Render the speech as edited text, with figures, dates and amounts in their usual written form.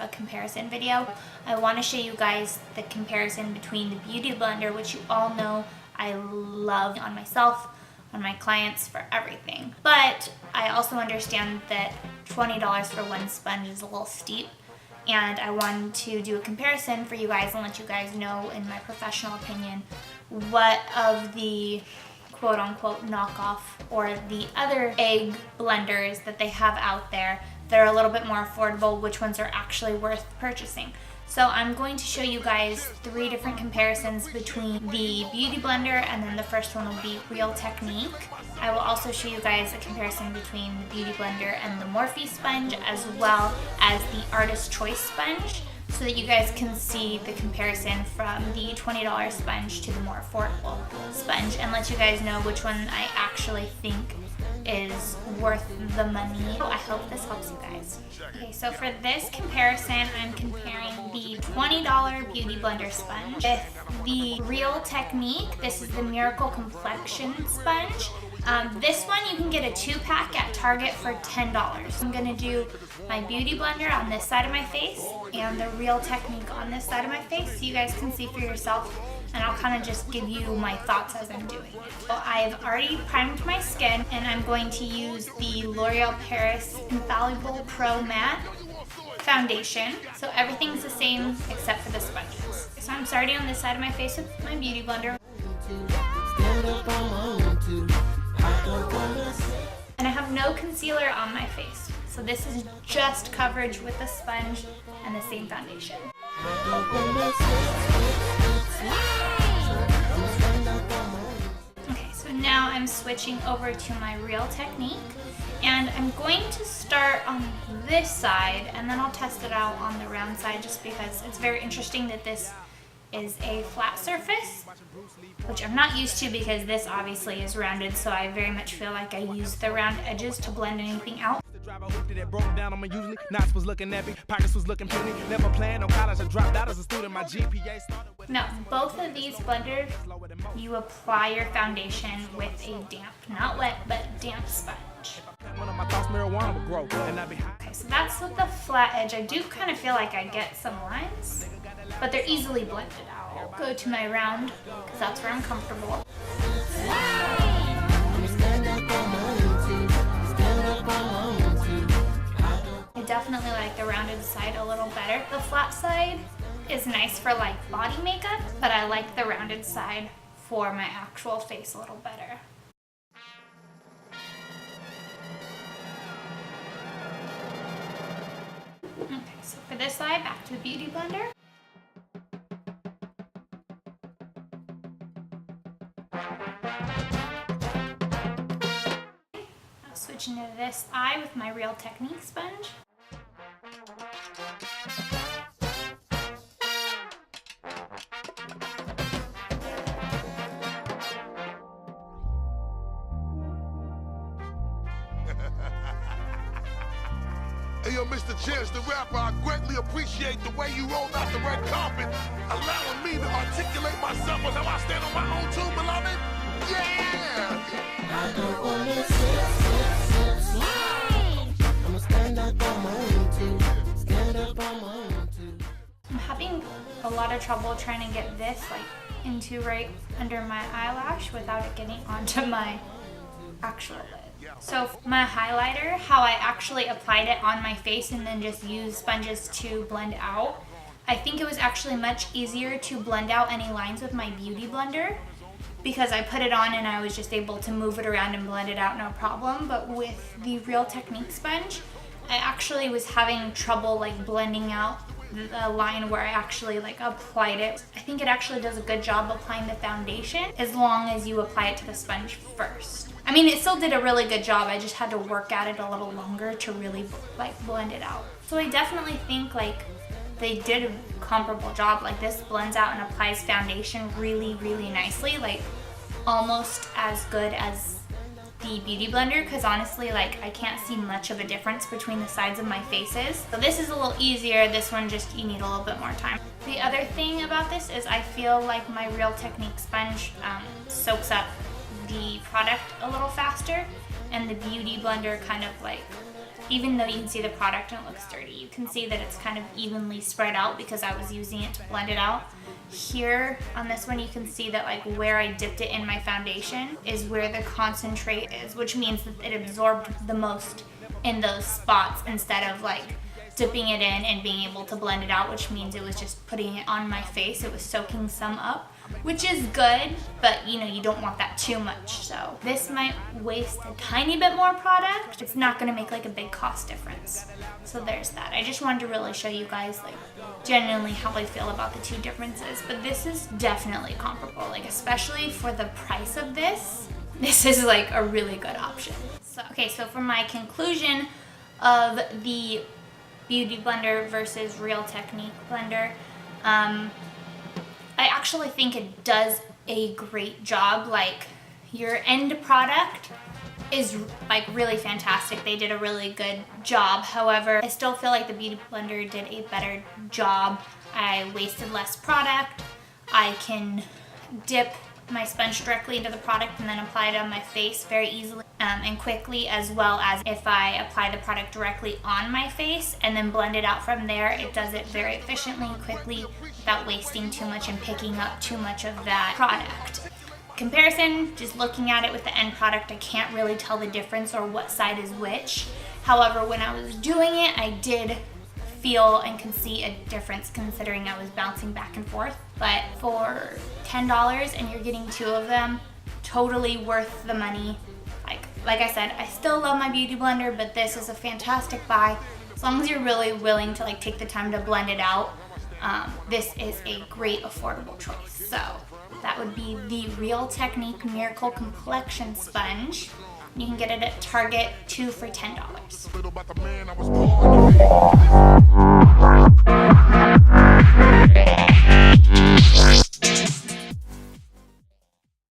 of a comparison video. I want to show you guys the comparison between the Beauty Blender, which you all know I love on myself, on my clients, for everything. But I also understand that $20 for one sponge is a little steep, and I wanted to do a comparison for you guys and let you guys know, in my professional opinion, what of the quote-unquote knockoff or the other egg blenders that they have out there that are a little bit more affordable, which ones are actually worth purchasing. So I'm going to show you guys 3 different comparisons between the Beauty Blender, and then the first one will be Real Technique. I will also show you guys a comparison between the Beauty Blender and the Morphe sponge, as well as the Artist Choice sponge, so that you guys can see the comparison from the $20 sponge to the more affordable sponge, and let you guys know which one I actually think is worth the money. I hope this helps you guys. Okay, so for this comparison, I'm comparing the $20 Beauty Blender sponge with the Real Technique. This is the Miracle Complexion sponge. This one you can get a 2-pack at Target for $10. I'm gonna do my Beauty Blender on this side of my face and the Real Technique on this side of my face, so you guys can see for yourself, and I'll kind of just give you my thoughts as I'm doing it. So I've already primed my skin, and I'm going to use the L'Oreal Paris Infallible Pro Matte foundation. So everything's the same except for the sponges. So I'm starting on this side of my face with my Beauty Blender. And I have no concealer on my face. So this is just coverage with the sponge and the same foundation. Okay, so now I'm switching over to my Real Technique, and I'm going to start on this side, and then I'll test it out on the round side, just because it's very interesting that this is a flat surface, which I'm not used to because this obviously is rounded, so I very much feel like I use the round edges to blend anything out. Now, both of these blenders, you apply your foundation with a damp, not wet, but damp sponge. Okay, so that's with the flat edge. I do kind of feel like I get some lines, but they're easily blended out. I'll go to my round, because that's where I'm comfortable. I definitely like the rounded side a little better. The flat side is nice for like body makeup, but I like the rounded side for my actual face a little better. Okay, so for this side, back to the Beauty Blender. I'll switch into this eye with my Real Technique sponge. Hey, yo, Mr. Chance, the rapper, I greatly appreciate the way you rolled out the red carpet, allowing me to articulate myself as how I stand on my own too, beloved. Yeah! I don't wanna slide. I'ma stand up on my own too. Stand up on my own too. I'm having a lot of trouble trying to get this like into right under my eyelash without it getting onto my actual lid. So my highlighter, how I actually applied it on my face and then just used sponges to blend out, I think it was actually much easier to blend out any lines with my Beauty Blender, because I put it on and I was just able to move it around and blend it out no problem. But with the Real Technique sponge, I actually was having trouble like blending out the line where I actually like applied it. I think it actually does a good job applying the foundation as long as you apply it to the sponge first. I mean, it still did a really good job. I just had to work at it a little longer to really like blend it out. So I definitely think like they did a comparable job. Like this blends out and applies foundation really, really nicely. Like almost as good as the Beauty Blender, because honestly, like I can't see much of a difference between the sides of my faces. So this is a little easier. This one just, you need a little bit more time. The other thing about this is I feel like my Real Technique sponge soaks up the product a little faster, and the Beauty Blender kind of like even though you can see the product and it looks dirty, you can see that it's kind of evenly spread out because I was using it to blend it out. Here on this one, you can see that like where I dipped it in my foundation is where the concentrate is, which means that it absorbed the most in those spots instead of like dipping it in and being able to blend it out, which means it was just putting it on my face. It was soaking some up, which is good, but you know, you don't want that too much. So this might waste a tiny bit more product. It's not gonna make like a big cost difference. So there's that. I just wanted to really show you guys like genuinely how I feel about the two differences, but this is definitely comparable, like especially for the price of this. This is like a really good option. So, okay, so for my conclusion of the Beauty Blender versus Real Technique blender, I actually think it does a great job. Like your end product is like really fantastic. They did a really good job. However, I still feel like the Beauty Blender did a better job. I wasted less product. I can dip my sponge directly into the product and then apply it on my face very easily and quickly, as well as if I apply the product directly on my face and then blend it out from there, it does it very efficiently and quickly without wasting too much and picking up too much of that product. Comparison, just looking at it with the end product, I can't really tell the difference or what side is which. However, when I was doing it, I did feel and can see a difference considering I was bouncing back and forth. But for $10 and you're getting two of them, totally worth the money. Like I said, I still love my Beauty Blender, but this is a fantastic buy. As long as you're really willing to like take the time to blend it out, this is a great affordable choice. So that would be the Real Technique Miracle Complexion Sponge. You can get it at Target, 2 for $10.